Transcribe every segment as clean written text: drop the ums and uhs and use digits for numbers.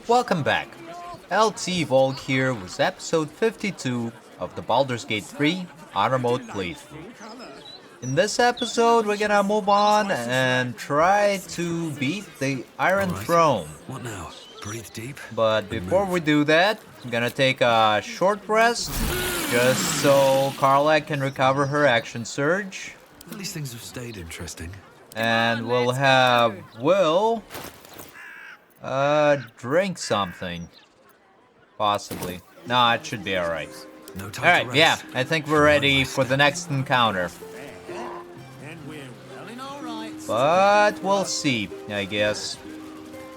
Welcome back. LT Volk here with episode 52 of the Baldur's Gate 3 Honor Mode playthrough. In this episode, we're gonna move on and try to beat the Iron Throne. What now? Breathe deep. But before we do that, I'm gonna take a short rest, just so Karlach can recover her action surge. At least things have stayed interesting. And we'll have Wyll drink something. Possibly. No, it should be alright. No time Alright, to rest. yeah, I think we're ready for the next encounter. But we'll see, I guess.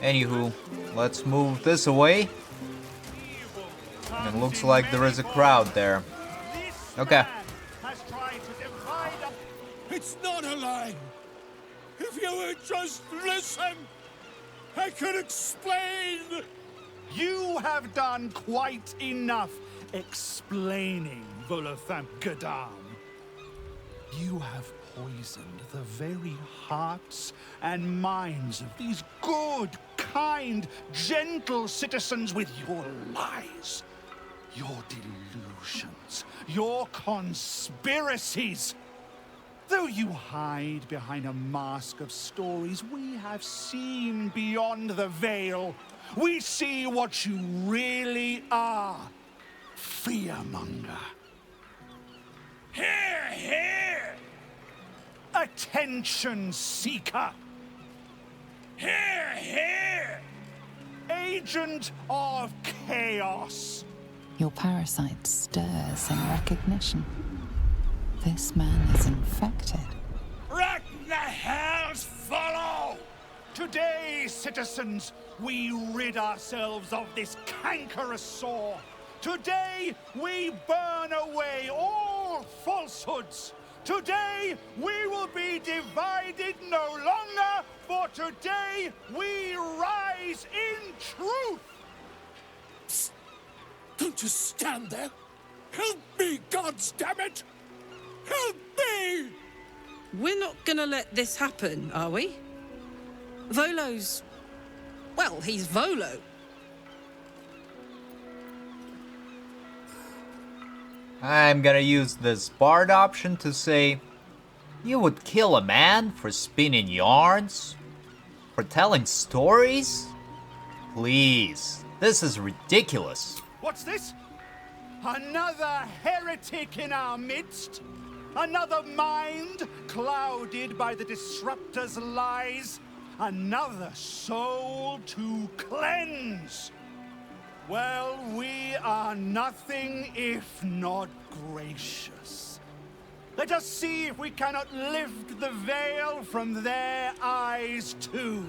Anywho, let's move this away. And it looks like there is a crowd there. Okay. It's not a lie. If you would just listen, I could explain. You have done quite enough explaining, Volo. You have poisoned the very hearts and minds of these good, kind, gentle citizens with your lies, your delusions, your conspiracies. Though you hide behind a mask of stories, we have seen beyond the veil. We see what you really are. Fearmonger. Here, here! Attention seeker. Here, here! Agent of chaos. Your parasite stirs in recognition. This man is infected. Right in the hell's follow! Today, citizens, we rid ourselves of this cankerous sore. Today, we burn away all falsehoods. Today, we will be divided no longer, for today, we rise in truth. Psst. Don't just stand there. Help me, goddamn-it! Help me! We're not gonna let this happen, are we? Volo's... well, he's Volo. I'm gonna use this Bard option to say, you would kill a man for spinning yarns? For telling stories? Please, this is ridiculous. What's this? Another heretic in our midst? Another mind clouded by the disruptor's lies? Another soul to cleanse? Well, we are nothing if not gracious. Let us see if we cannot lift the veil from their eyes too.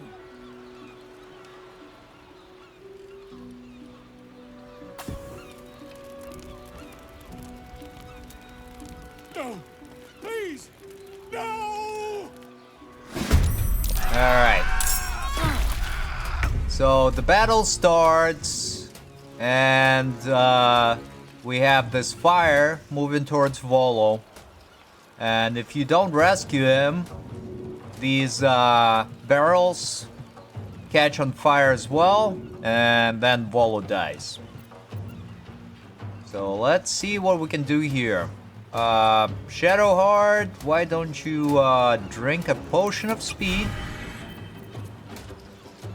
No! Please! No! Alright. So the battle starts, and we have this fire moving towards Volo. And if you don't rescue him, these barrels catch on fire as well, and then Volo dies. So let's see what we can do here. Shadowheart, why don't you drink a potion of speed?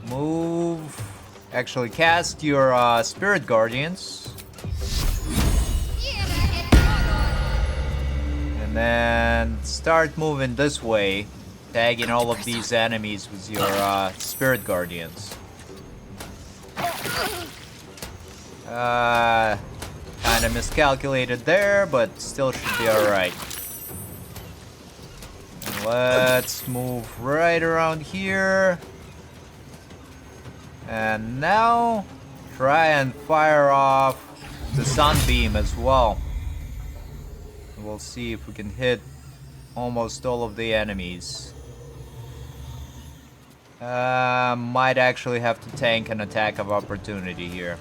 Move. Actually, cast your Spirit Guardians. And then start moving this way, tagging all of these enemies with your Spirit Guardians. Kinda miscalculated there, but still should be alright. Let's move right around here. And now, try and fire off the Sunbeam as well. We'll see if we can hit almost all of the enemies. Might actually have to tank an attack of opportunity here,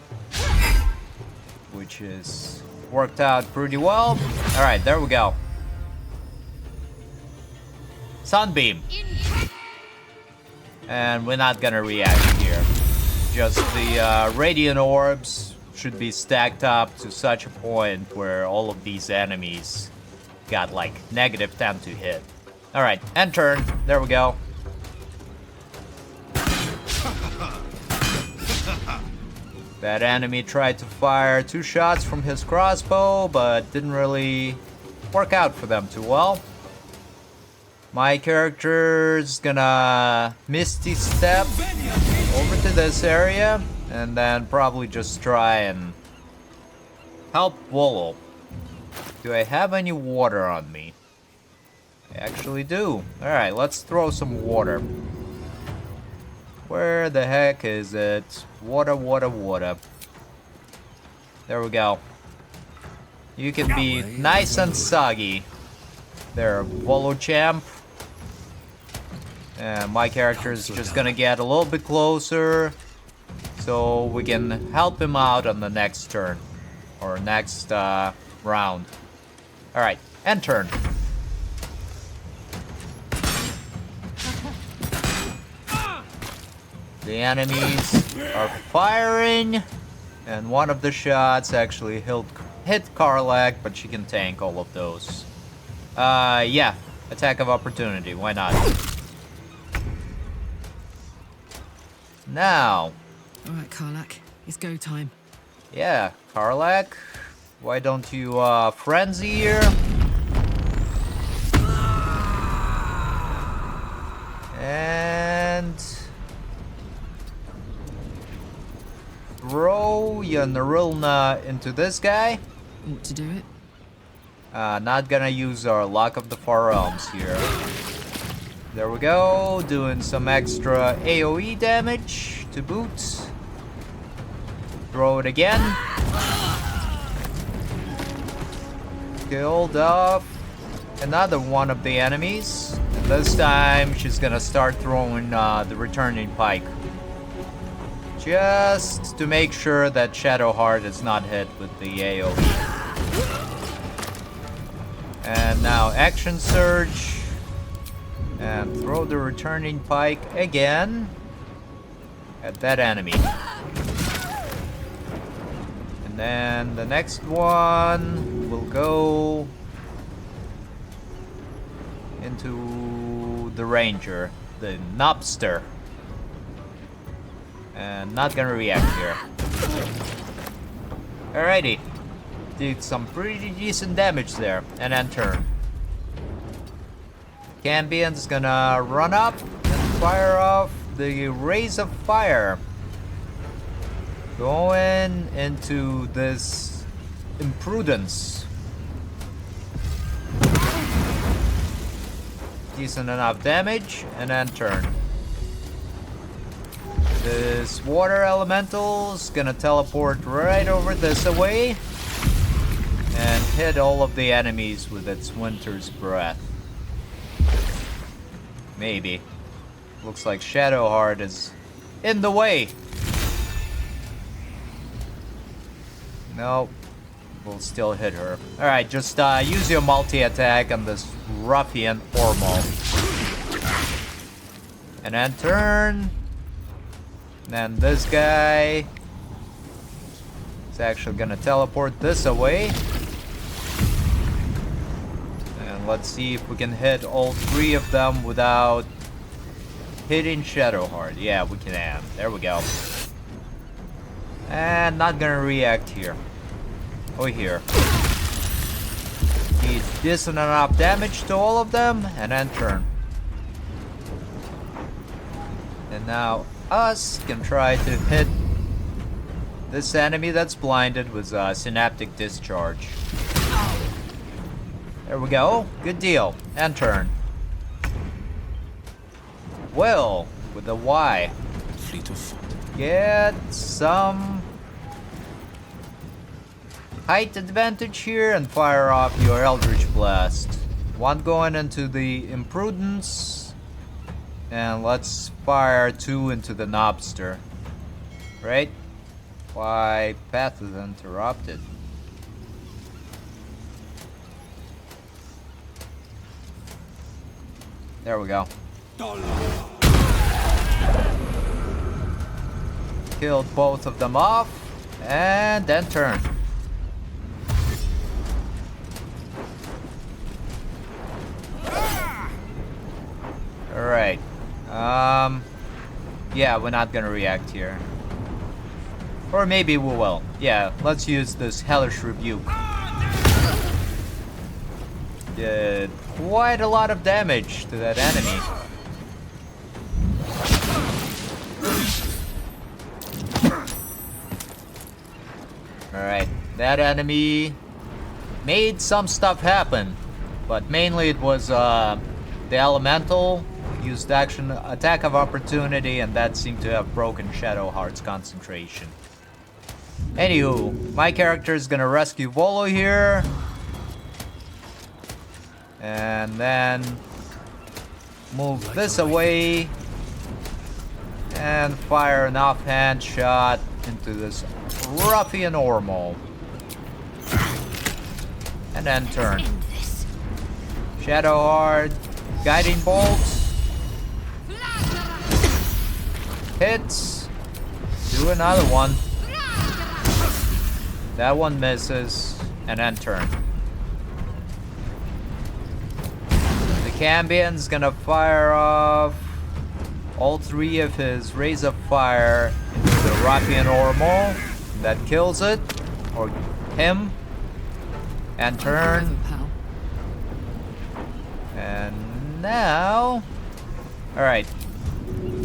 which is worked out pretty well. Alright, there we go. Sunbeam. And we're not gonna react here. Just the radiant orbs should be stacked up to such a point where all of these enemies got like -10 to hit. Alright, end turn. There we go. That enemy tried to fire 2 shots from his crossbow, but didn't really work out for them too well. My character's gonna Misty Step over to this area, and then probably just try and help Volo. Do I have any water on me? I actually do. Alright, let's throw some water. Where the heck is it? Water, water, water. There we go. You can be nice and soggy. There, Volo champ. And my character is just gonna get a little bit closer so we can help him out on the next turn. Or next round. Alright, end turn. The enemies are firing, and one of the shots actually hit Karlach, but she can tank all of those. Yeah, attack of opportunity, why not? Now. Alright, Karlach, it's go time. Yeah, Karlach, why don't you frenzy here? And throw your Narilna into this guy. Want to do it? Not gonna use our Lock of the Far Realms here. There we go, doing some extra AoE damage to boot. Throw it again. Killed off another one of the enemies. And this time she's gonna start throwing the returning pike. Just to make sure that Shadowheart is not hit with the AoE. And now action surge. And throw the returning pike again at that enemy. And then the next one will go into the ranger, the Knobster. And not gonna react here. Alrighty. Did some pretty decent damage there. And then turn. Campion's gonna run up and fire off the Rays of Fire. Going into this Imprudence. Decent enough damage, and then turn. This water elemental's gonna teleport right over this away and hit all of the enemies with its Winter's Breath. Maybe. Looks like Shadowheart is in the way. Nope. We'll still hit her. Alright, just use your multi-attack on this ruffian Ormo. And then turn. And then this guy is actually gonna teleport this away. And let's see if we can hit all 3 of them without hitting Shadowheart. Yeah, we can. There we go. And not gonna react here. Oh, here. Did decent enough damage to all of them, and then turn. And now us can try to hit this enemy that's blinded with Synaptic Discharge. There we go. Good deal. And turn. Wyll with a Y. Fleet of foot. Get some height advantage here and fire off your Eldritch Blast. One going into the Imprudence, and let's fire 2 into the Knobster. Right? Why, path is interrupted. There we go. Killed both of them off. And then turn. Alright. Yeah, we're not gonna react here. Or maybe we will. Yeah, let's use this Hellish Rebuke. Did quite a lot of damage to that enemy. Alright, that enemy made some stuff happen. But mainly it was the Elemental used attack of opportunity, and that seemed to have broken Shadowheart's concentration. Anywho, my character is gonna rescue Volo here. And then move this away. And fire an offhand shot into this ruffian Ormal. And then turn. Shadowheart, guiding bolts. Hits. Do another one. That one misses. And then turn. The Cambion's gonna fire off all three of his rays of fire into the ruffian Ormal. That kills it. Or him. And turn. And now... Alright.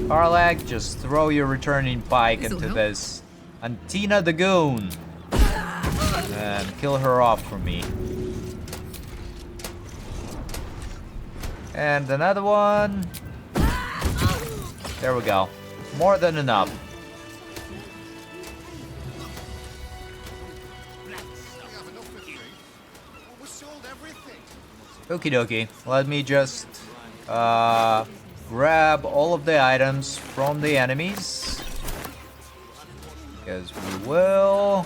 Karlach, just throw your returning pike into this Antina the Goon. And kill her off for me. And another one. There we go. More than enough. Okie dokie. Let me just grab all of the items from the enemies. Because we will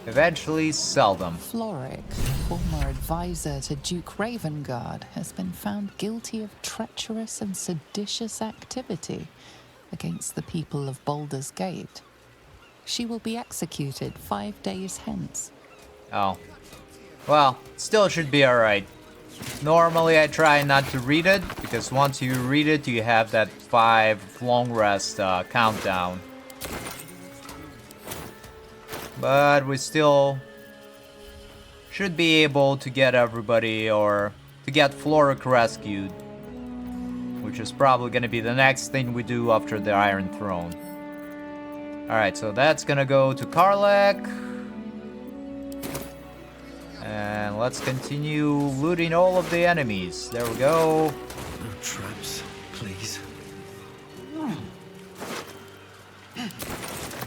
eventually sell them. Floric, former advisor to Duke Ravengard, has been found guilty of treacherous and seditious activity against the people of Baldur's Gate. She will be executed 5 days hence. Oh. Well, still should be alright. Normally I try not to read it, because once you read it, you have that 5 long rest countdown. But we still should be able to get everybody, or to get Floric rescued. Which is probably going to be the next thing we do after the Iron Throne. Alright, so that's going to go to Karlach. And let's continue looting all of the enemies. There we go. No traps, please.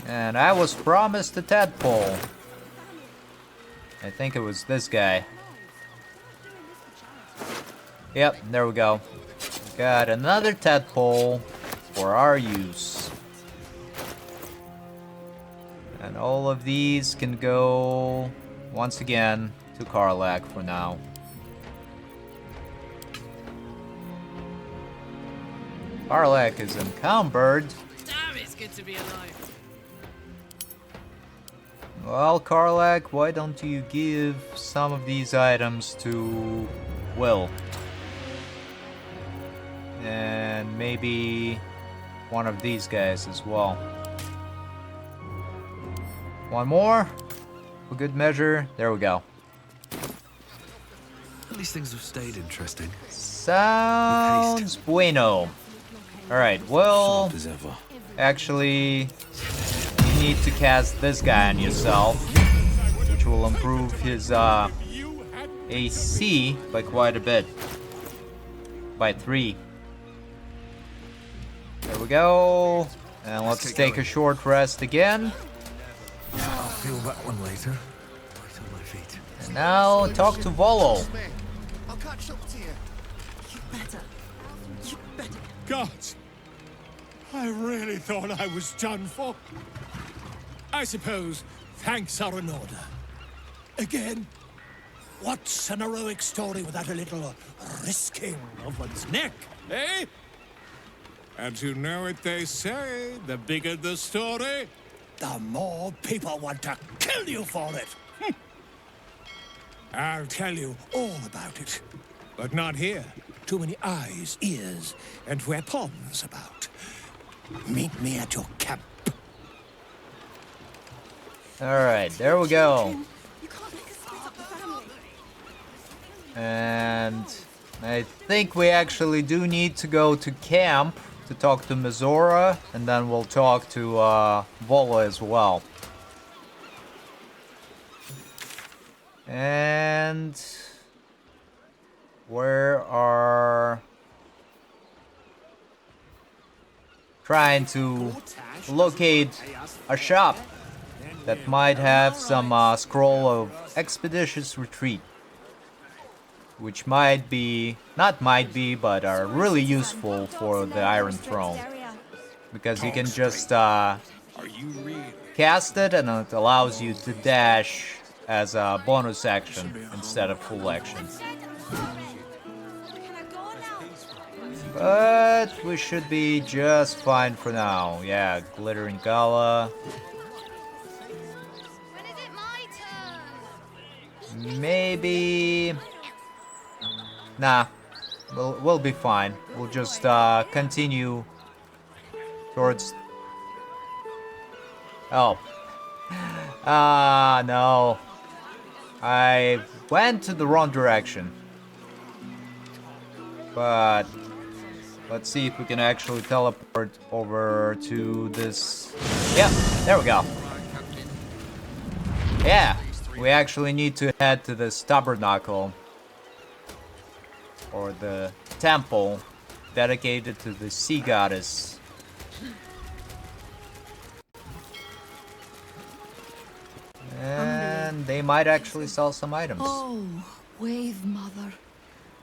And I was promised a tadpole. I think it was this guy. Yep, there we go. Got another tadpole for our use. And all of these can go, once again, to Karlach for now. Karlach is encumbered. Damn, it's good to be alive. Well, Karlach, why don't you give some of these items to Wyll? And maybe one of these guys as well. One more? For good measure. There we go. At least things have stayed interesting. Sounds bueno. Alright, well, Sharp as ever. actually, you need to cast this guy on yourself, which will improve his AC by quite a bit. By 3. There we go. And let's take a short rest again. I'll feel that one later. Right on my feet. And now, talk to Volo. I'll catch up to you. You better. You better. Gods, I really thought I was done for. I suppose thanks are in order. Again, what's an heroic story without a little risking of one's neck, eh? And you know what they say, the bigger the story, the more people want to kill you for it. I'll tell you all about it. But not here. Too many eyes, ears, and weapons about. Meet me at your camp. Alright, there we go. You can't make us split up the family. And I think we actually do need to go to camp to talk to Mizora, and then we'll talk to Volo as well. And where are trying to locate a shop that might have some scroll of expeditious retreat, which might be, not might be, but are really useful for the Iron Throne, because you can just cast it and it allows you to dash as a bonus action instead of full action. But we should be just fine for now. Yeah, Glittering Gala. Maybe... Nah, we'll be fine. We'll just continue towards... Oh. No. I went to the wrong direction. But let's see if we can actually teleport over to this. Yep, there we go. Yeah, we actually need to head to this tabernacle, or the temple dedicated to the sea goddess. And they might actually sell some items. Oh, Wave Mother,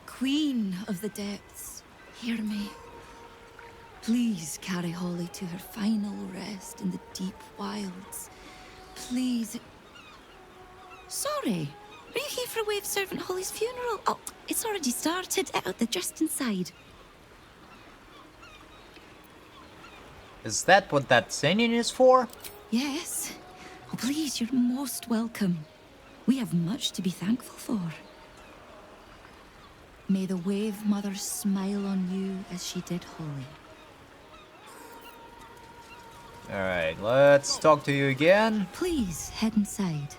Queen of the Depths, hear me. Please carry Holly to her final rest in the deep wilds. Please. Sorry, are you here for Wave Servant Holly's funeral? Oh, it's already started. They're just inside. Is that what that singing is for? Yes. Oh, please, you're most welcome. We have much to be thankful for. May the Wave Mother smile on you as she did Holly. Alright, let's talk to you again. Please, head inside.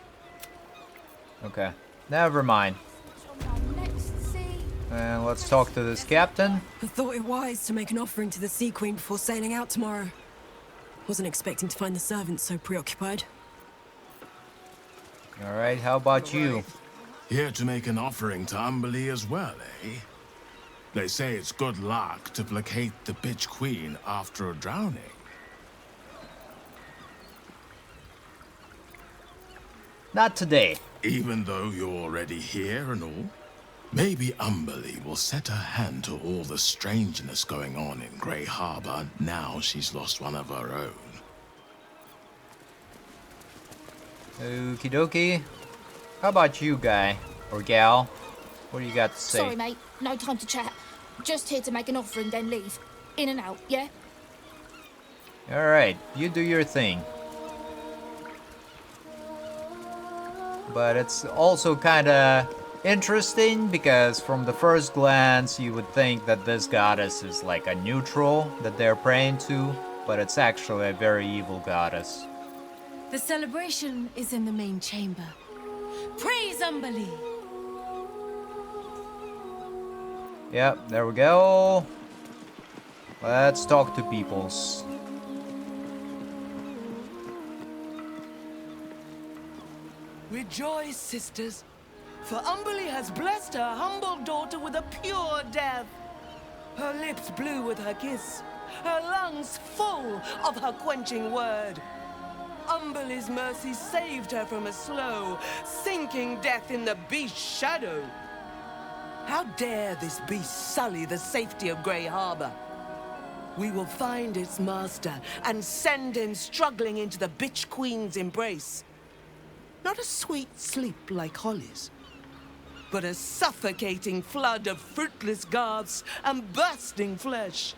Okay, never mind. And let's talk to this captain. I thought it wise to make an offering to the Sea Queen before sailing out tomorrow. Wasn't expecting to find the servants so preoccupied. Alright, how about you? Here to make an offering to Umberlee as well, eh? They say it's good luck to placate the bitch queen after a drowning. Not today. Even though you're already here and all? Maybe Umberlee will set her hand to all the strangeness going on in Grey Harbor now she's lost one of her own. Okie dokie. How about you, guy? Or gal? What do you got to say? Sorry, mate. No time to chat. Just here to make an offering, then leave. In and out, yeah? Alright, you do your thing. But it's also kinda interesting because from the first glance you would think that this goddess is like a neutral that they're praying to, but it's actually a very evil goddess. The celebration is in the main chamber. Praise Umberlee! Yep, there we go. Let's talk to peoples. Rejoice, sisters, for Umberlee has blessed her humble daughter with a pure death. Her lips blue with her kiss, her lungs full of her quenching word. Umberlee's mercy saved her from a slow, sinking death in the beast's shadow. How dare this beast sully the safety of Grey Harbor? We will find its master and send him struggling into the bitch queen's embrace. Not a sweet sleep like Holly's, but a suffocating flood of fruitless garths and bursting flesh.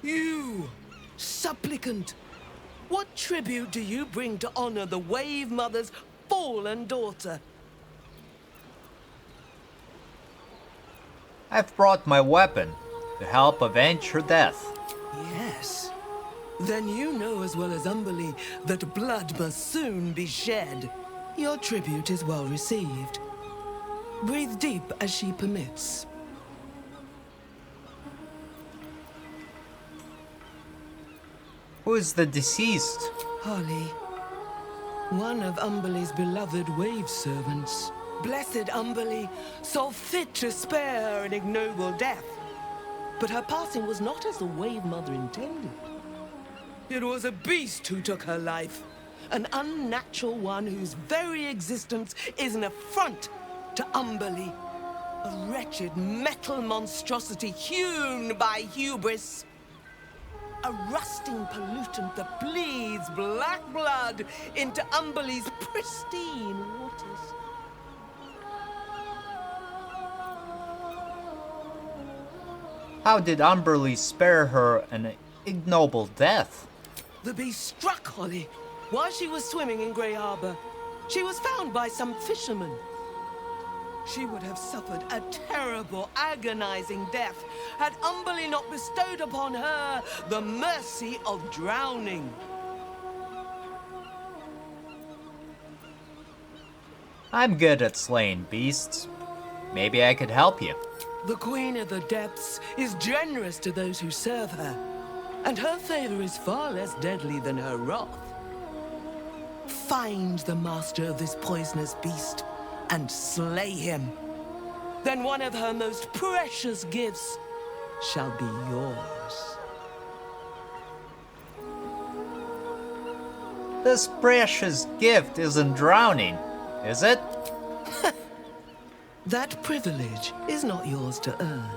You, supplicant! What tribute do you bring to honor the Wave Mother's fallen daughter? I've brought my weapon to help avenge her death. Yes. Then you know as well as Umberly that blood must soon be shed. Your tribute is well received. Breathe deep as she permits. Who is the deceased? Holly, one of Umberly's beloved wave servants. Blessed Umberly, so fit to spare her an ignoble death. But her passing was not as the Wave Mother intended. It was a beast who took her life. An unnatural one whose very existence is an affront to Umberly. A wretched metal monstrosity hewn by hubris. A rusting pollutant that bleeds black blood into Umberly's pristine waters. How did Umberly spare her an ignoble death? The beast struck Holly while she was swimming in Grey Harbor. She was found by some fishermen. She would have suffered a terrible, agonizing death had Umberly not bestowed upon her the mercy of drowning. I'm good at slaying beasts. Maybe I could help you. The Queen of the Depths is generous to those who serve her, and her favor is far less deadly than her wrath. Find the master of this poisonous beast and slay him. Then one of her most precious gifts shall be yours. This precious gift isn't drowning, is it? That privilege is not yours to earn.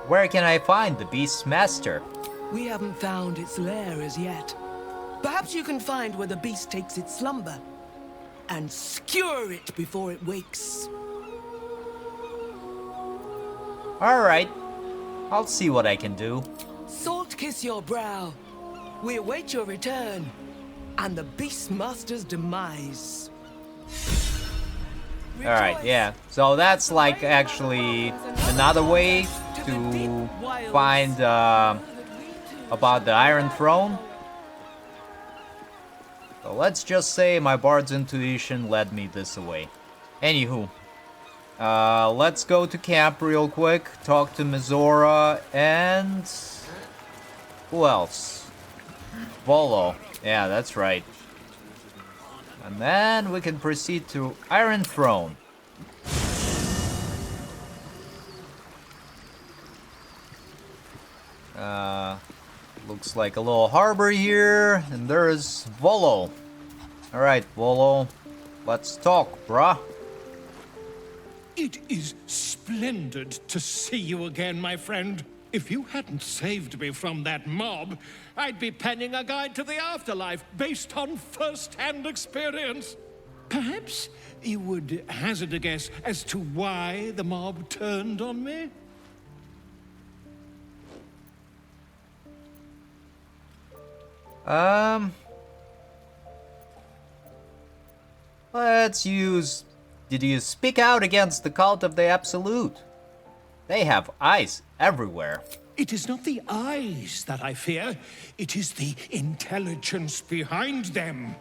Where can I find the beast's master? We haven't found its lair as yet. Perhaps you can find where the beast takes its slumber and skewer it before it wakes. Alright, I'll see what I can do. Salt kiss your brow. We await your return and the beast master's demise. Alright, yeah. So that's like actually another way to find about the Iron Throne. So let's just say my bard's intuition led me this way. Anywho, let's go to camp real quick, talk to Mizora, and who else? Volo. Yeah, that's right. And then we can proceed to Iron Throne. Looks like a little harbor here, and there's Volo. Alright, Volo, let's talk, bruh. It is splendid to see you again, my friend. If you hadn't saved me from that mob, I'd be penning a guide to the afterlife based on first-hand experience. Perhaps you would hazard a guess as to why the mob turned on me? Let's use... Did you speak out against the cult of the Absolute? They have eyes everywhere. It is not the eyes that I fear. It is the intelligence behind them.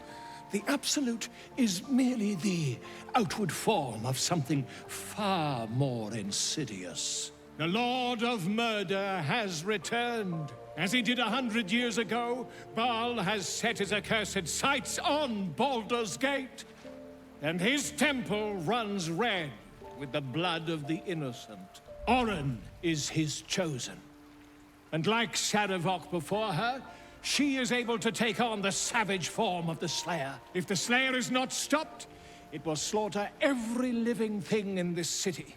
The Absolute is merely the outward form of something far more insidious. The Lord of Murder has returned. As he did 100 years ago, Baal has set his accursed sights on Baldur's Gate. And his temple runs red with the blood of the innocent. Oren is his chosen. And like Sarevok before her, she is able to take on the savage form of the Slayer. If the Slayer is not stopped, it will slaughter every living thing in this city.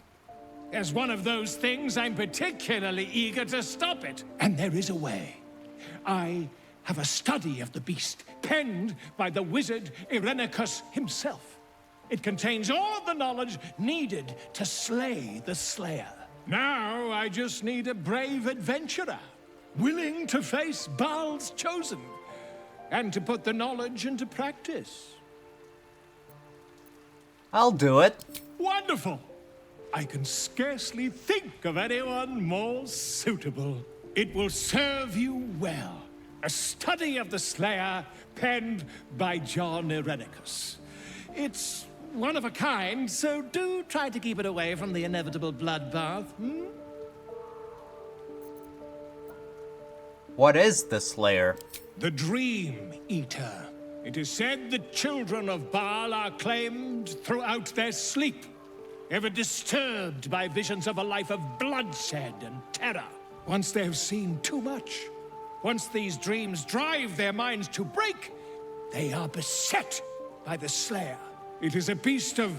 As one of those things, I'm particularly eager to stop it. And there is a way. I have a study of the beast, penned by the wizard Irenicus himself. It contains all the knowledge needed to slay the Slayer. Now I just need a brave adventurer, willing to face Baal's chosen, and to put the knowledge into practice. I'll do it. Wonderful! I can scarcely think of anyone more suitable. It will serve you well. A study of the Slayer penned by John Irenicus. It's one of a kind, so do try to keep it away from the inevitable bloodbath, hmm? What is the Slayer? The Dream Eater. It is said the children of Baal are claimed throughout their sleep, ever disturbed by visions of a life of bloodshed and terror. Once they have seen too much, once these dreams drive their minds to break, they are beset by the Slayer. It is a beast of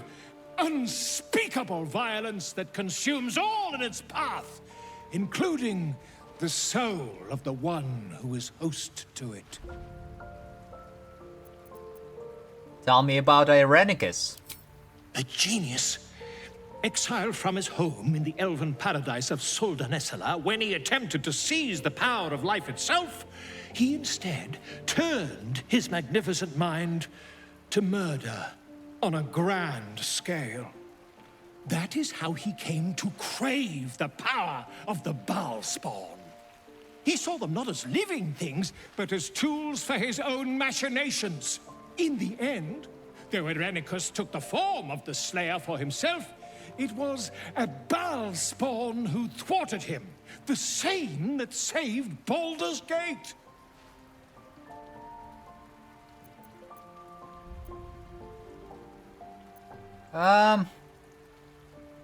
unspeakable violence that consumes all in its path, including the soul of the one who is host to it. Tell me about Irenicus. A genius, exiled from his home in the elven paradise of Soldanessala, when he attempted to seize the power of life itself, he instead turned his magnificent mind to murder on a grand scale. That is how he came to crave the power of the Baal spawn. He saw them not as living things, but as tools for his own machinations. In the end, though Irenicus took the form of the Slayer for himself, it was a Baal spawn who thwarted him, the same that saved Baldur's Gate. I'm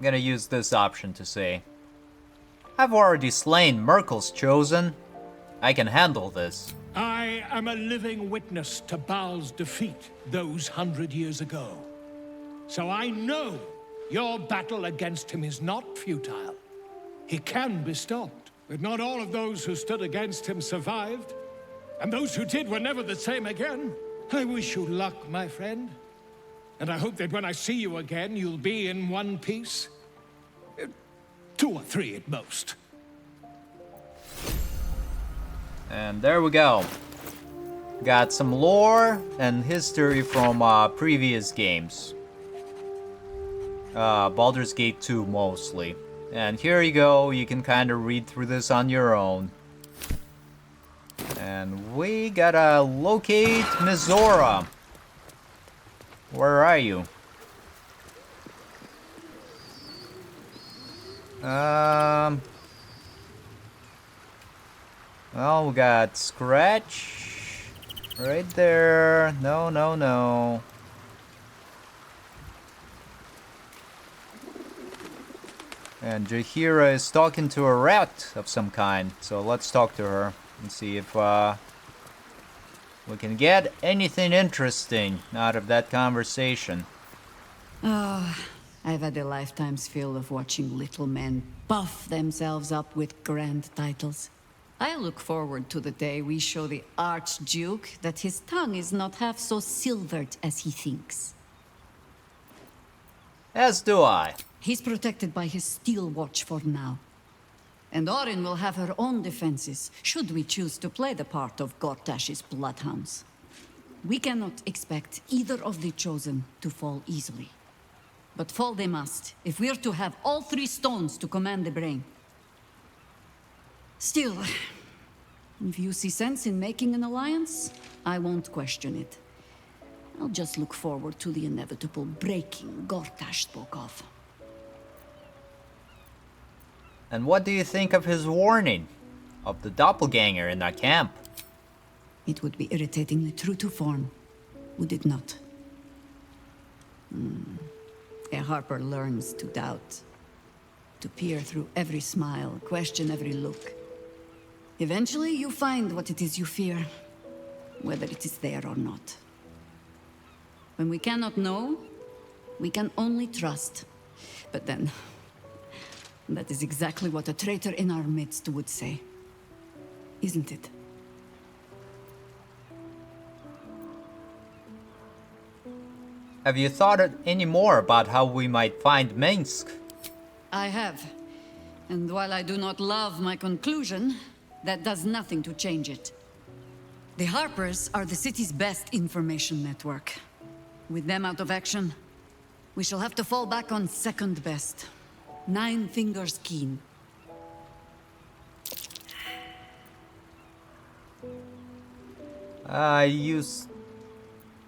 gonna use this option to say, I've already slain Merkel's chosen. I can handle this. I am a living witness to Baal's defeat those 100 years ago. So I know your battle against him is not futile. He can be stopped, but not all of those who stood against him survived. And those who did were never the same again. I wish you luck, my friend. And I hope that when I see you again, you'll be in one piece. 2 or 3 at most. And there we go. Got some lore and history from previous games. Baldur's Gate 2 mostly. And here you go, you can kind of read through this on your own. And we gotta locate Mizora. Where are you? Well, we got Scratch right there. No, no, no. And Jaheira is talking to a rat of some kind. So let's talk to her and see if we can get anything interesting out of that conversation. Oh, I've had a lifetime's fill of watching little men buff themselves up with grand titles. I look forward to the day we show the Archduke that his tongue is not half so silvered as he thinks. As do I. He's protected by his steel watch for now. And Orin will have her own defenses, should we choose to play the part of Gortash's bloodhounds. We cannot expect either of the Chosen to fall easily. But fall they must, if we're to have all 3 stones to command the brain. Still, if you see sense in making an alliance, I won't question it. I'll just look forward to the inevitable breaking Gortash spoke of. And what do you think of his warning of the doppelganger in our camp? It would be irritatingly true to form, would it not? A Harper learns to doubt, to peer through every smile, question every look. Eventually, you find what it is you fear, whether it is there or not. When we cannot know, we can only trust. But then, that is exactly what a traitor in our midst would say. Isn't it? Have you thought any more about how we might find Minsk? I have. And while I do not love my conclusion, that does nothing to change it. The Harpers are the city's best information network. With them out of action, we shall have to fall back on second best. Nine Fingers Keen.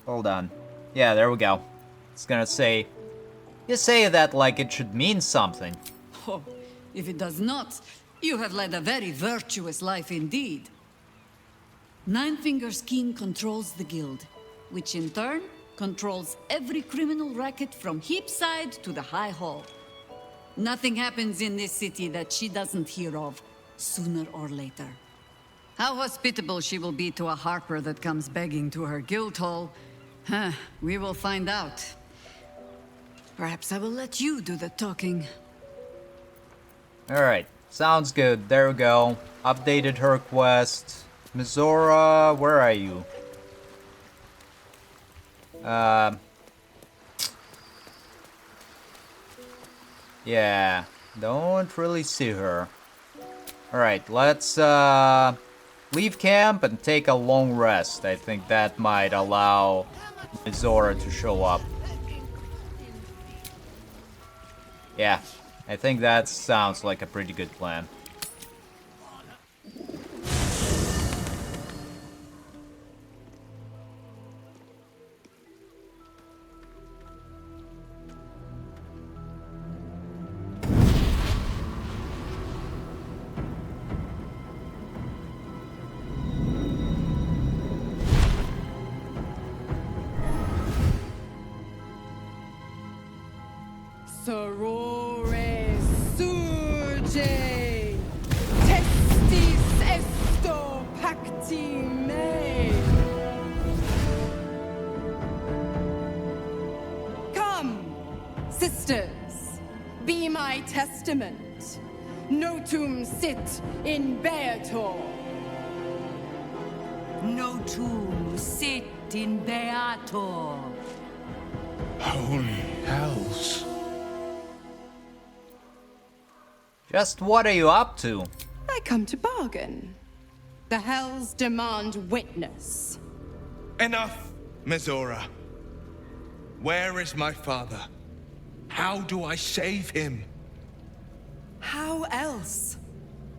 Hold on. Yeah, there we go. It's gonna say... You say that like it should mean something. Oh, if it does not, you have led a very virtuous life indeed. Nine Fingers Keen controls the guild, which in turn controls every criminal racket from Heapside to the High Hall. Nothing happens in this city that she doesn't hear of, sooner or later. How hospitable she will be to a Harper that comes begging to her guild hall, we will find out. Perhaps I will let you do the talking. Alright, sounds good. There we go. Updated her quest. Mizora, where are you? Yeah, don't really see her. Alright, let's leave camp and take a long rest. I think that might allow Mizora to show up. Yeah, I think that sounds like a pretty good plan. Sorore surge, testis esto pacti me. Come, sisters, be my testament. Notum sit in beator. Notum sit in beator. Holy hells. Just what are you up to? I come to bargain. The hells demand witness. Enough, Mizora. Where is my father? How do I save him? How else?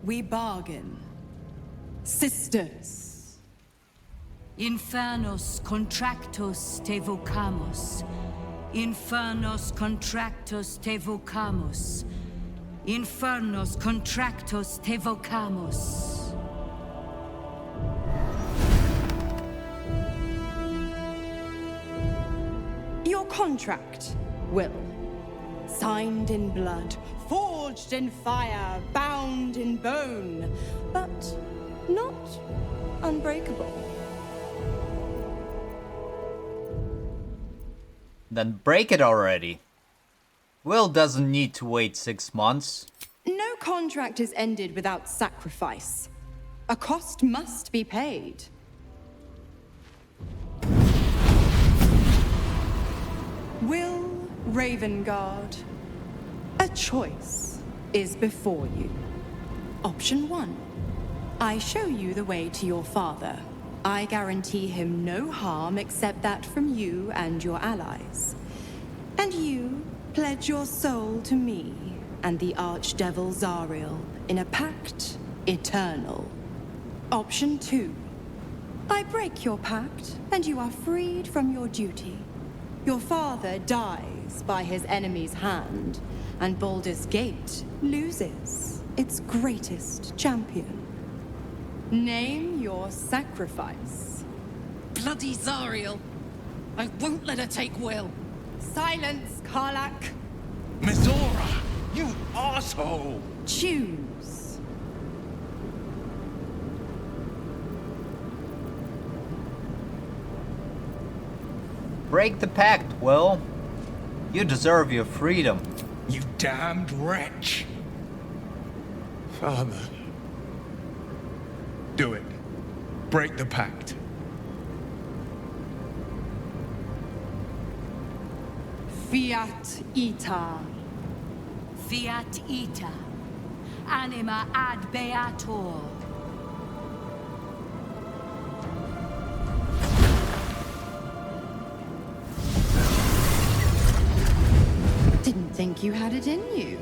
We bargain. Sisters. Infernos contractos te vocamos. Infernos contractos te vocamos. Infernos contractos te vocamos. Your contract, Wyll. Signed in blood, forged in fire, bound in bone, but not unbreakable. Then break it already. Wyll doesn't need to wait 6 months. No contract is ended without sacrifice. A cost must be paid. Wyll Ravengard, a choice is before you. Option 1. I show you the way to your father. I guarantee him no harm except that from you and your allies. And you pledge your soul to me and the archdevil Zariel in a pact eternal. Option 2. I break your pact and you are freed from your duty. Your father dies by his enemy's hand, and Baldur's Gate loses its greatest champion. Name your sacrifice. Bloody Zariel! I won't let her take Wyll. Silence, Karlach. Mizora, you asshole! Choose. Break the pact, Wyll. You deserve your freedom. You damned wretch. Father. Do it. Break the pact. Fiat Ita. Fiat ita. anima ad beator. Didn't think you had it in you.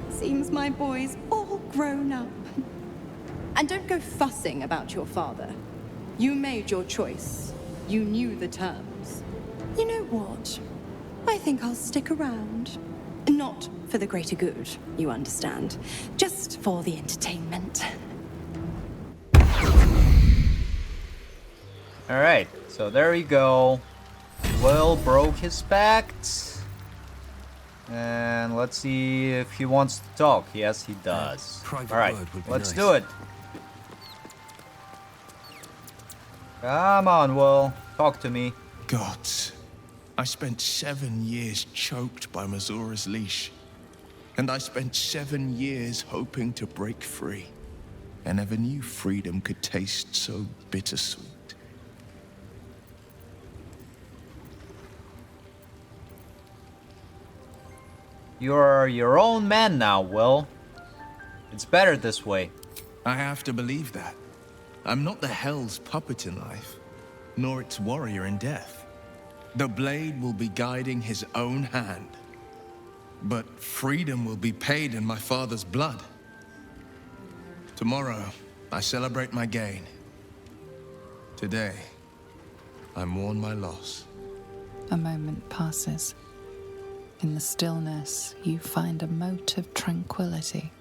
Seems my boy's all grown up. And don't go fussing about your father. You made your choice. You knew the terms. You know what? I think I'll stick around. Not for the greater good, you understand. Just for the entertainment. Alright, so there you go. Wyll broke his pact. And let's see if he wants to talk. Yes, he does. Alright, let's do it. Come on, Wyll. Talk to me. Gods, I spent 7 years choked by Mizora's leash. And I spent 7 years hoping to break free. I never knew freedom could taste so bittersweet. You're your own man now, Wyll. It's better this way. I have to believe that. I'm not the Hell's puppet in life, nor its warrior in death. The blade will be guiding his own hand. But freedom will be paid in my father's blood. Tomorrow, I celebrate my gain. Today, I mourn my loss. A moment passes. In the stillness, you find a mote of tranquility.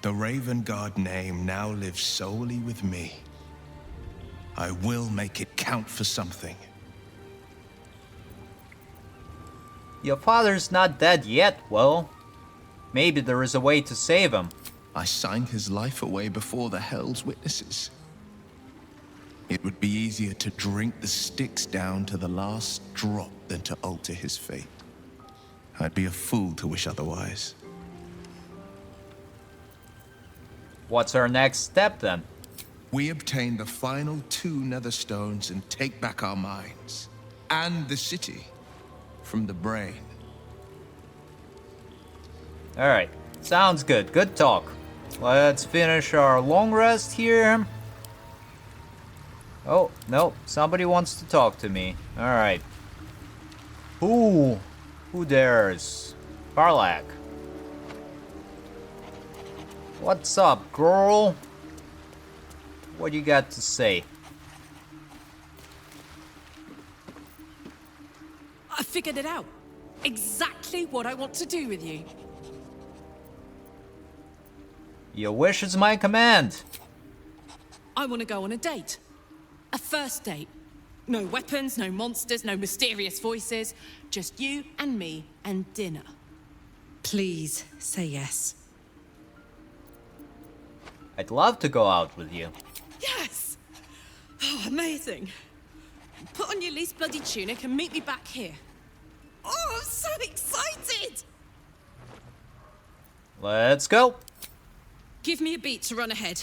The Raven Guard name now lives solely with me. I will make it count for something. Your father's not dead yet, Wyll. Maybe there is a way to save him. I signed his life away before the Hell's witnesses. It would be easier to drink the sticks down to the last drop than to alter his fate. I'd be a fool to wish otherwise. What's our next step then? We obtain the final 2 nether stones and take back our minds. And the city. From the brain. Alright, sounds good. Good talk. Let's finish our long rest here. Oh, no. Somebody wants to talk to me. Alright. Who dares? Karlach. What's up, girl? What do you got to say? I figured it out. Exactly what I want to do with you. Your wish is my command. I want to go on a date. A first date. No weapons, no monsters, no mysterious voices. Just you and me and dinner. Please say yes. I'd love to go out with you. Yes! Oh, amazing. Put on your least bloody tunic and meet me back here. Oh, I'm so excited! Let's go. Give me a beat to run ahead.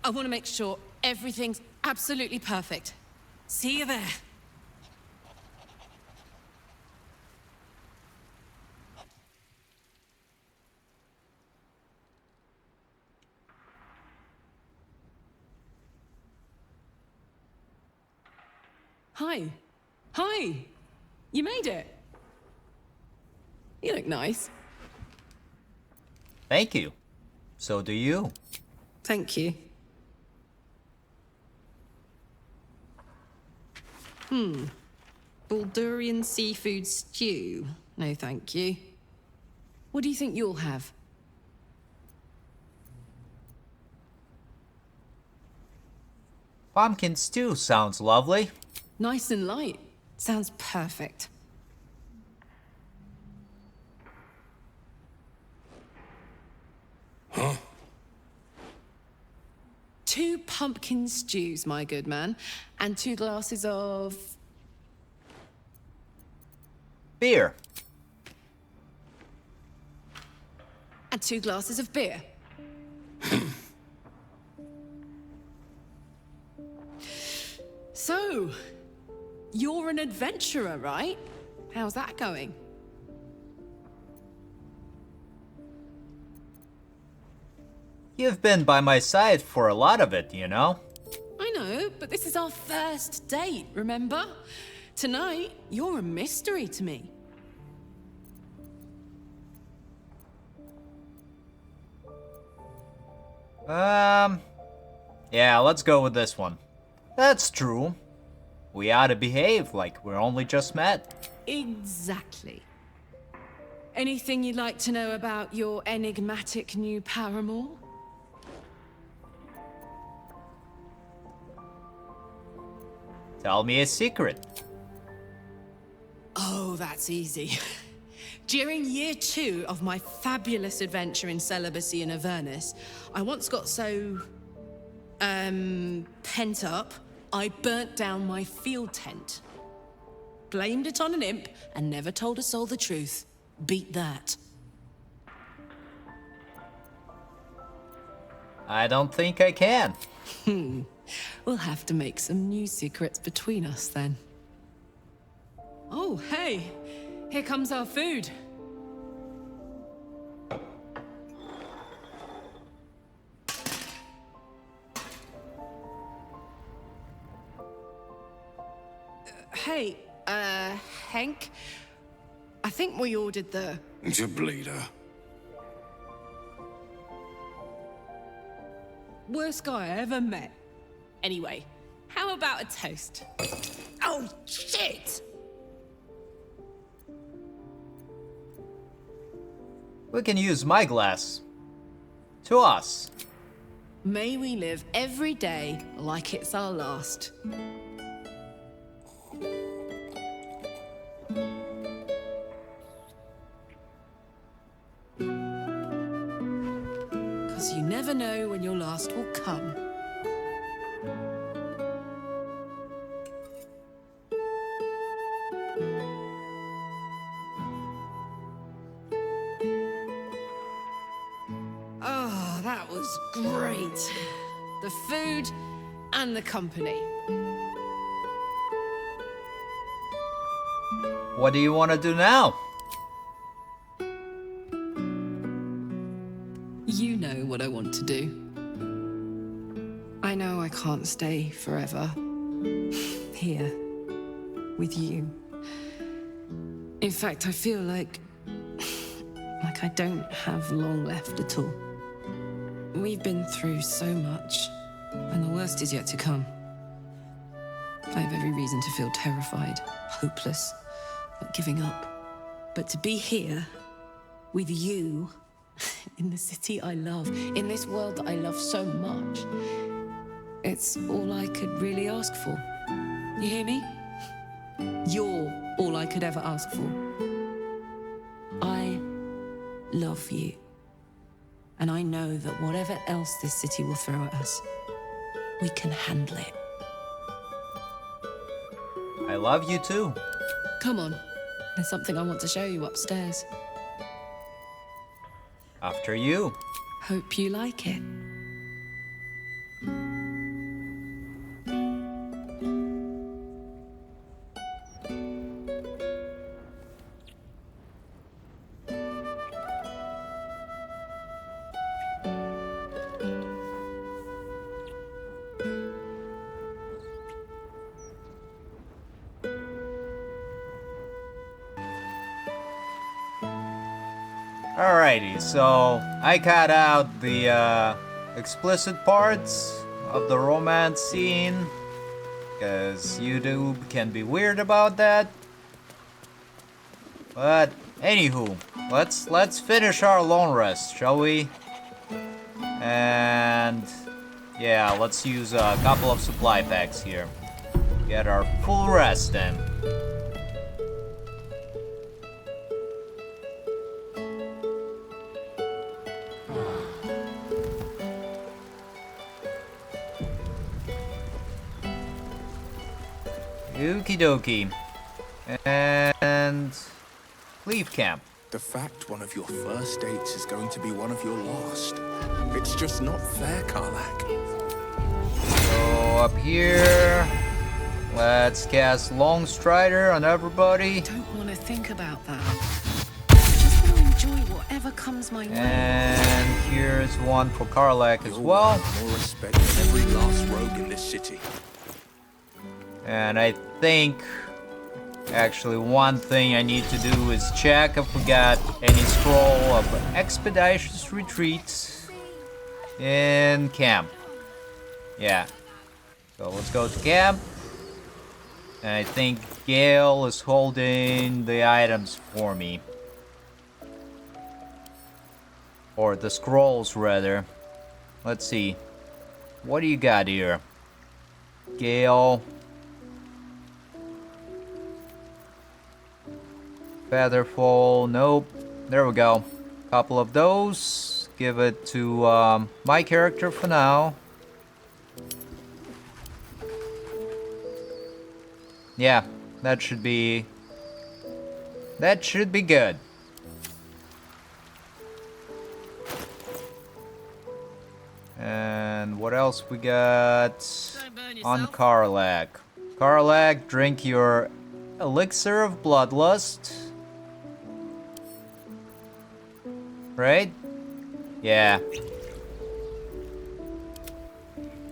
I want to make sure everything's absolutely perfect. See you there. Hi. Hi. You made it. You look nice. Thank you. So do you. Thank you. Baldurian seafood stew. No, thank you. What do you think you'll have? Pumpkin stew sounds lovely. Nice and light. Sounds perfect. Huh? 2 pumpkin stews, my good man. And 2 glasses of... Beer. And 2 glasses of beer. So, you're an adventurer, right? How's that going? You've been by my side for a lot of it, you know? I know, but this is our first date, remember? Tonight, you're a mystery to me. Yeah, let's go with this one. That's true. We ought to behave like we're only just met. Exactly. Anything you'd like to know about your enigmatic new paramour? Tell me a secret. Oh, that's easy. During year 2 of my fabulous adventure in celibacy in Avernus, I once got so... pent up, I burnt down my field tent. Blamed it on an imp and never told a soul the truth. Beat that. I don't think I can. We'll have to make some new secrets between us then. Oh, hey! Here comes our food. Hey, Hank? I think we ordered the... It's a bleeder. worst guy I ever met. Anyway, how about a toast? Oh, shit! We can use my glass. To us. May we live every day like it's our last. Because you never know when your last will come. Oh, that was great. The food and the company. What do you want to do now? You know what I want to do. I know I can't stay forever. Here. With you. In fact, I feel like I don't have long left at all. We've been through so much, and the worst is yet to come. I have every reason to feel terrified, hopeless, like giving up. But to be here, with you, in the city I love, in this world that I love so much, it's all I could really ask for. You hear me? You're all I could ever ask for. I love you. And I know that whatever else this city will throw at us, we can handle it. I love you too. Come on. There's something I want to show you upstairs. After you. Hope you like it. Alrighty, so I cut out the explicit parts of the romance scene, because YouTube can be weird about that. But anywho, let's finish our long rest, shall we? And yeah, let's use a couple of supply packs here. Get our full rest then. Okie dokie. And leave camp. The fact one of your first dates is going to be one of your last. It's just not fair, Karlach. So up here, let's cast Long Strider on everybody. I don't want to think about that. I just want to enjoy whatever whatever comes my way. And here's one for Karlach as well. More respect than every last rogue in this city. And I think, actually, one thing I need to do is check if we got any scroll of expeditious retreats in camp. Yeah. So let's go to camp. And I think Gale is holding the items for me. Or the scrolls, rather. Let's see. What do you got here? Gale. Featherfall, nope. There we go. Couple of those. Give it to my character for now. Yeah, that should be good. And what else we got on Karlach? Karlach, drink your elixir of bloodlust. Right? Yeah.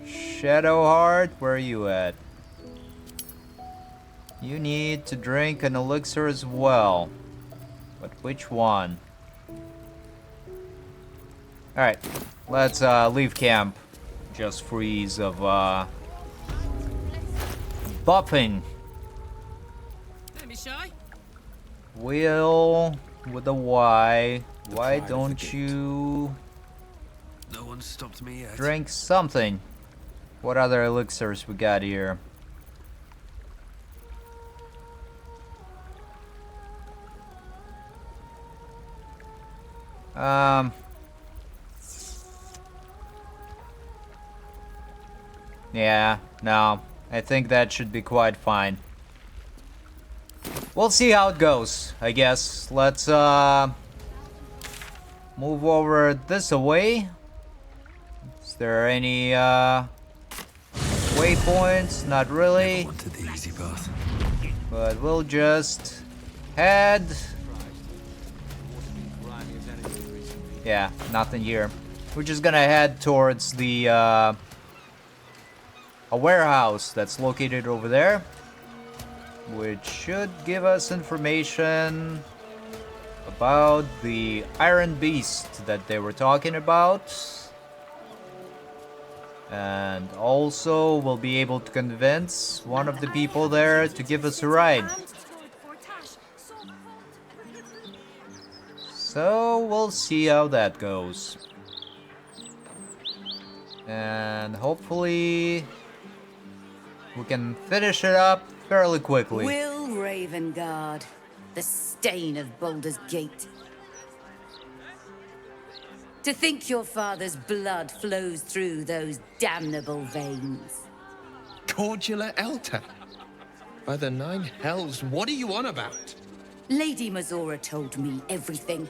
Shadowheart, where are you at? You need to drink an elixir as well. But which one? Alright, let's leave camp. Just for ease of buffing. Don't be shy. Wyll with a Y. Why don't you No one stopped me yet. drink something? What other elixirs we got here? Yeah, no. I think that should be quite fine. We'll see how it goes, I guess. Let's move over this away. Is there any waypoints? Not really. Wanted the easy path. But we'll just head. Yeah, nothing here. We're just gonna head towards the a warehouse that's located over there, which should give us information about the Iron Beast that they were talking about. And also we'll be able to convince one of the people there to give us a ride. So we'll see how that goes. And hopefully we can finish it up fairly quickly. Wyll Ravengard, the stain of Baldur's Gate. To think your father's blood flows through those damnable veins. Cordular Elta. By the nine hells, what are you on about? Lady Mizora told me everything.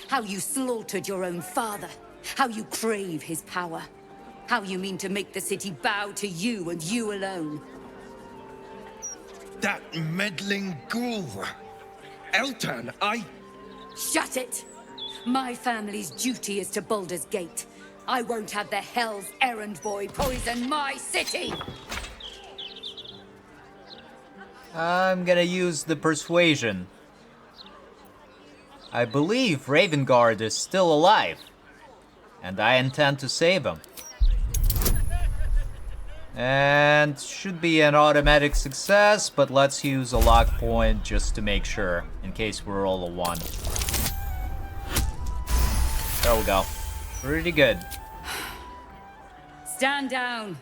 How you slaughtered your own father. How you crave his power. How you mean to make the city bow to you and you alone. That meddling ghoul. Eltan, Shut it! My family's duty is to Baldur's Gate. I won't have the Hell's errand boy poison my city! I'm gonna use the persuasion. I believe Ravengard is still alive, and I intend to save him. And should be an automatic success, but let's use a lock point just to make sure, in case we roll a 1. There we go. Pretty good. Stand down!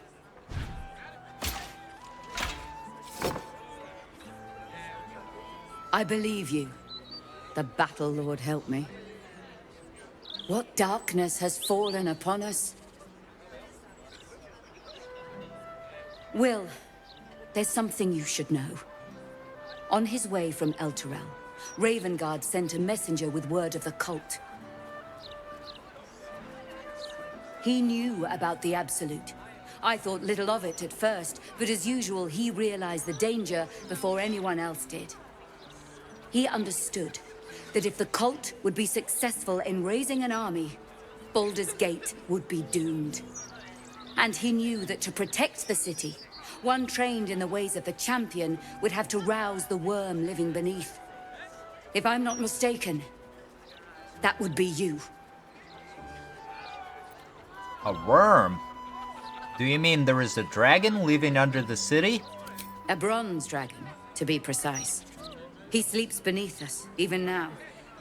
I believe you. The Battle Lord help me. What darkness has fallen upon us? Wyll, there's something you should know. On his way from Elturel, Ravengard sent a messenger with word of the cult. He knew about the Absolute. I thought little of it at first, but as usual, he realized the danger before anyone else did. He understood. that if the cult would be successful in raising an army, Baldur's Gate would be doomed. And he knew that to protect the city, one trained in the ways of the champion would have to rouse the worm living beneath. If I'm not mistaken, that would be you. A worm? Do you mean there is a dragon living under the city? A bronze dragon, to be precise. He sleeps beneath us, even now,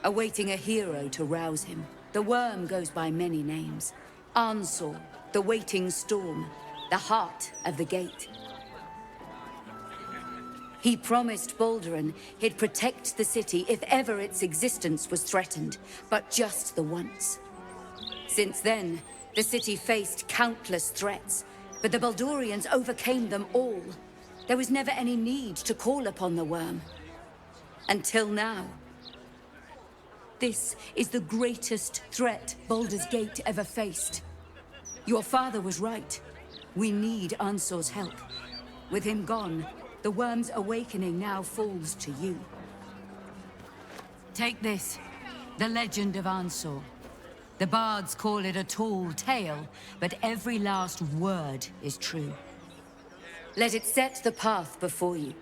awaiting a hero to rouse him. The worm goes by many names. Ansor, the waiting storm, the heart of the gate. He promised Baldurin he'd protect the city if ever its existence was threatened, but just the once. Since then, the city faced countless threats, but the Baldurians overcame them all. There was never any need to call upon the worm. Until now. This is the greatest threat Baldur's Gate ever faced. Your father was right. We need Ansor's help. With him gone, the worm's awakening now falls to you. Take this, the legend of Ansor. The bards call it a tall tale, but every last word is true. Let it set the path before you.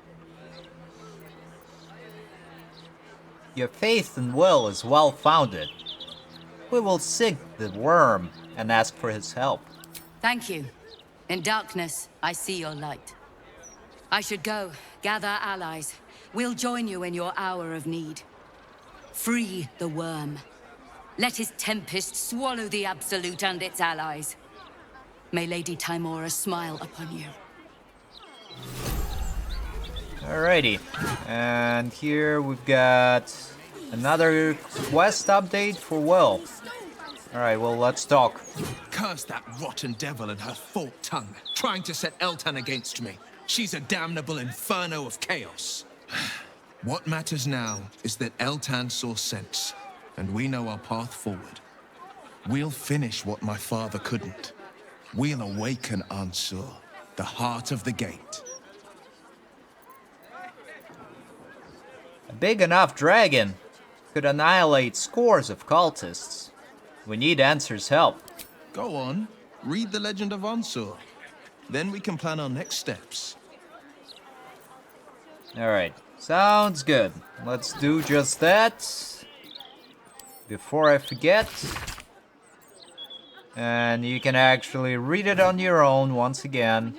Your faith in Wyll is well-founded. We will seek the worm and ask for his help. Thank you. In darkness, I see your light. I should go, gather allies. We'll join you in your hour of need. Free the worm. Let his tempest swallow the Absolute and its allies. May Lady Tymora smile upon you. Alrighty, and here we've got another quest update for Wyll. Alright, well, let's talk. Curse that rotten devil and her forked tongue, trying to set Eltan against me. She's a damnable inferno of chaos. What matters now is that Eltan saw sense, and we know our path forward. We'll finish what my father couldn't. We'll awaken Ansur, the heart of the gate. A big enough dragon could annihilate scores of cultists. We need Ansor's help. Go on, read the legend of Ansur. Then we can plan our next steps. Alright, sounds good. Let's do just that. Before I forget. And you can actually read it on your own once again.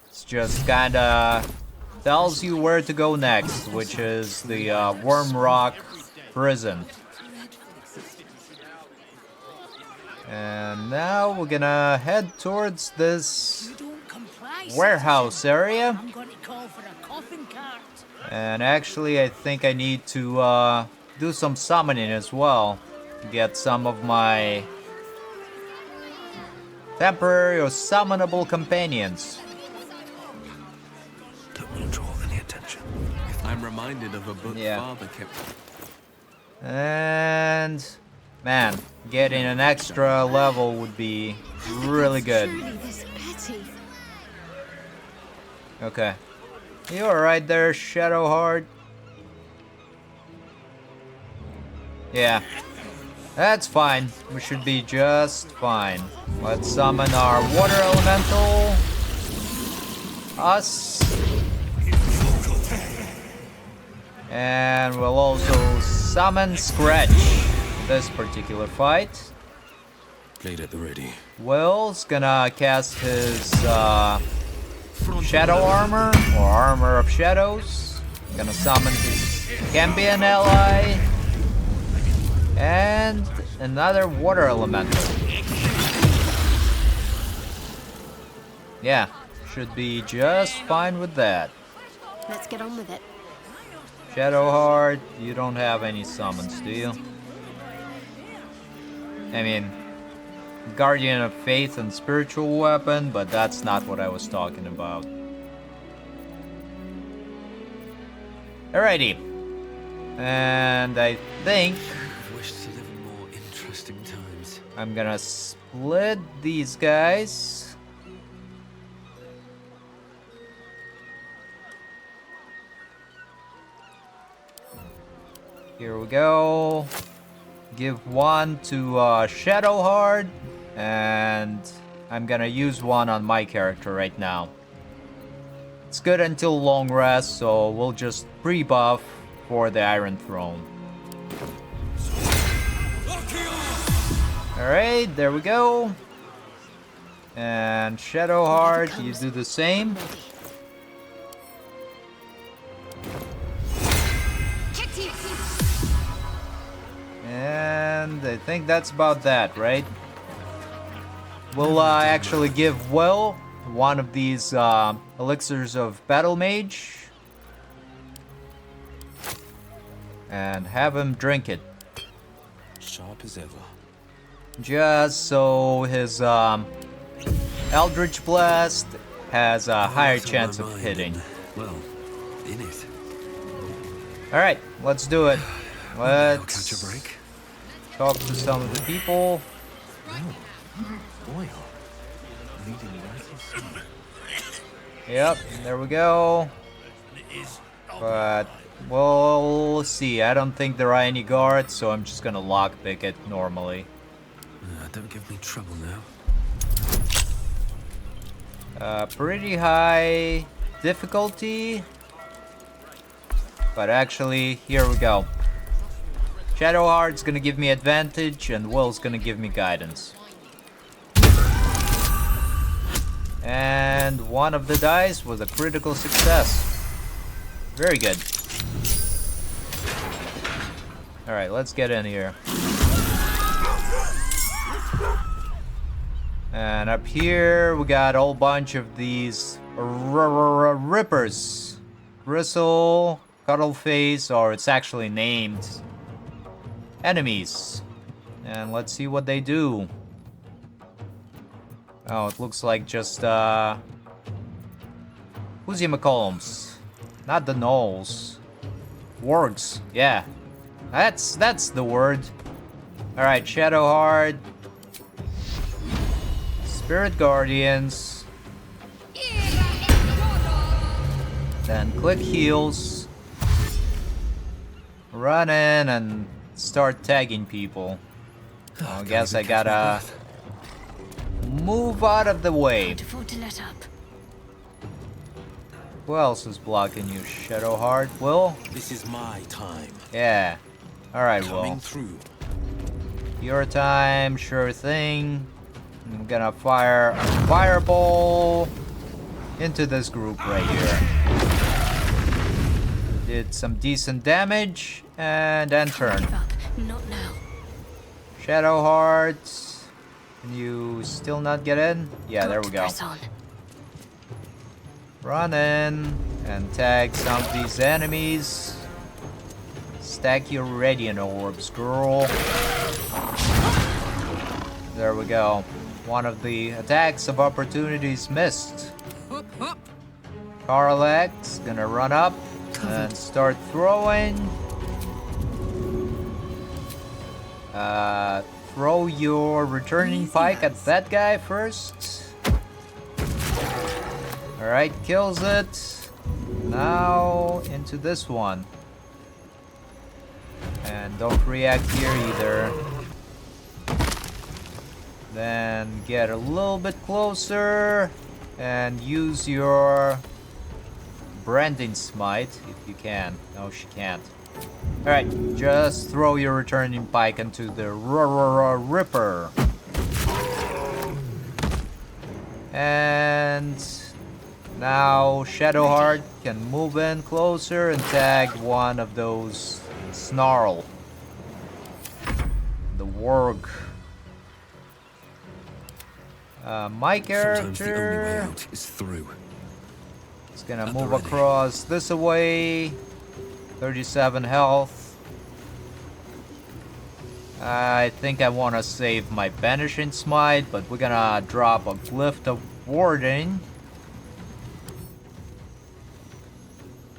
It's just kinda tells you where to go next, which is the Worm Rock prison. And now we're gonna head towards this warehouse area. And actually, I think I need to do some summoning as well. Get some of my temporary or summonable companions. Don't want to draw any attention. I'm reminded of a book Father kept. And man, getting an extra level would be really good. Okay. You alright there, Shadowheart? Yeah. That's fine. We should be just fine. Let's summon our water elemental. Us. And we'll also summon Scratch this particular fight. Blade at the ready. Wyll's gonna cast his Shadow Armor, or Armor of Shadows. Gonna summon his Cambion ally. And another water elemental. Yeah, should be just fine with that. Let's get on with it. Shadowheart, you don't have any summons, do you? I mean, Guardian of Faith and Spiritual Weapon, but that's not what I was talking about. Alrighty. And I think I'm gonna split these guys. Here we go. Give one to Shadowheart, and I'm gonna use one on my character right now. It's good until long rest, so we'll just pre-buff for the Iron Throne. Alright, there we go. And Shadowheart, you do the same. And I think that's about that, right? We'll actually give Wyll one of these elixirs of Battle Mage. And have him drink it. Sharp as ever. Just so his Eldritch Blast has a higher chance of hitting. Well, in it. Alright, let's do it. Let's catch a break. Talk to some of the people. Wyll. Yep, there we go. But we'll see. I don't think there are any guards, so I'm just gonna lockpick it normally. Don't give me trouble now. Pretty high difficulty. But actually, here we go. Shadowheart's gonna give me advantage, and Wyll's gonna give me guidance. And one of the dice was a critical success. Very good. Alright, let's get in here. And up here, we got a whole bunch of these rippers. Bristle, Cuddleface, or it's actually named enemies. And let's see what they do. Oh, it looks like just, who's your McCollums? Not the gnolls. Wargs, yeah. That's the word. Alright, Shadowheart. Spirit Guardians. Then click heals. Run in and start tagging people. Well, I guess I gotta move out of the way. To let up. Who else is blocking you? Shadowheart? Wyll? This is my time. Yeah. Alright, Coming Wyll. through. Your time, sure thing. I'm gonna fire a fireball into this group right here. Did some decent damage, and then turn. Not now. Shadowheart. Can you still not get in? Yeah, there we go. Run in and tag some of these enemies. Stack your radiant orbs, girl. There we go. One of the attacks of opportunities missed. Karlach's gonna run up and start throwing. Throw your returning pike at that guy first. Alright, kills it. Now into this one. And don't react here either. Then get a little bit closer and use your branding smite if you can. No, she can't. Alright, just throw your returning pike into the Ripper. And now Shadowheart can move in closer and tag one of those Snarl. The Warg. My character is through. Is gonna move across this away. 37 health. I think I want to save my Banishing Smite, but we're gonna drop a Glyph of Warding.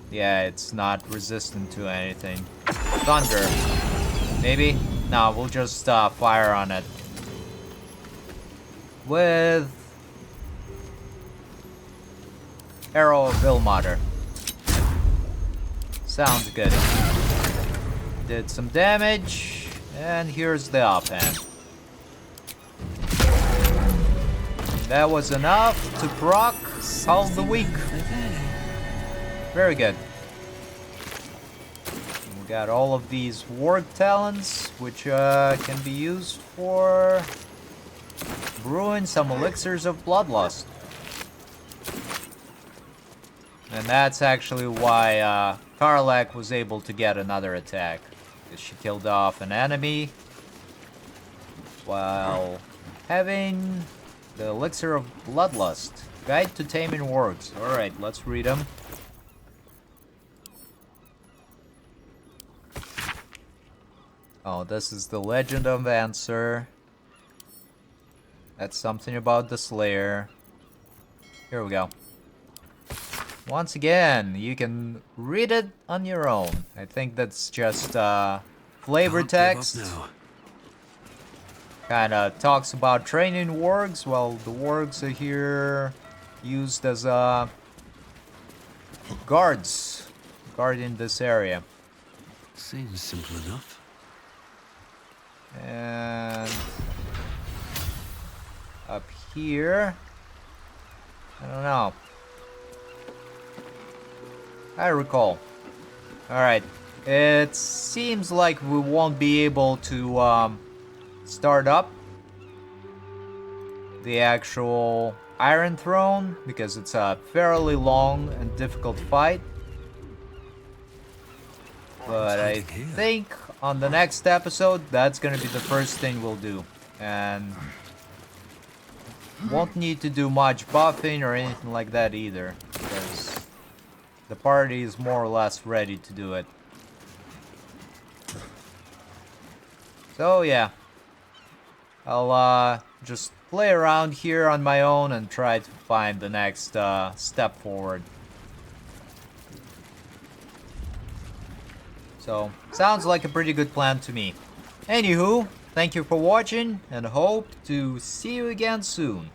Yeah, it's not resistant to anything. Thunder. Maybe? No, we'll just fire on it. With Arrow of Vilmater. Sounds good. Did some damage, and here's the offhand. That was enough to proc Hull the Weak. Very good. We got all of these ward talents, which can be used for brewing some elixirs of bloodlust. And that's actually why Karlach was able to get another attack. Because she killed off an enemy while having the elixir of bloodlust. Guide to taming wargs. Alright, let's read them. Oh, this is the Legend of Answer. That's something about the Slayer. Here we go. Once again, you can read it on your own. I think that's just flavor text. Kinda talks about training wargs, while the wargs are here used as guards, guarding this area. Seems simple enough. And up here, I don't know. I recall. Alright, it seems like we won't be able to start up the actual Iron Throne because it's a fairly long and difficult fight. But I think on the next episode, that's gonna be the first thing we'll do. And won't need to do much buffing or anything like that either, because the party is more or less ready to do it. So yeah, I'll just play around here on my own and try to find the next step forward. So, sounds like a pretty good plan to me. Anywho, thank you for watching and hope to see you again soon.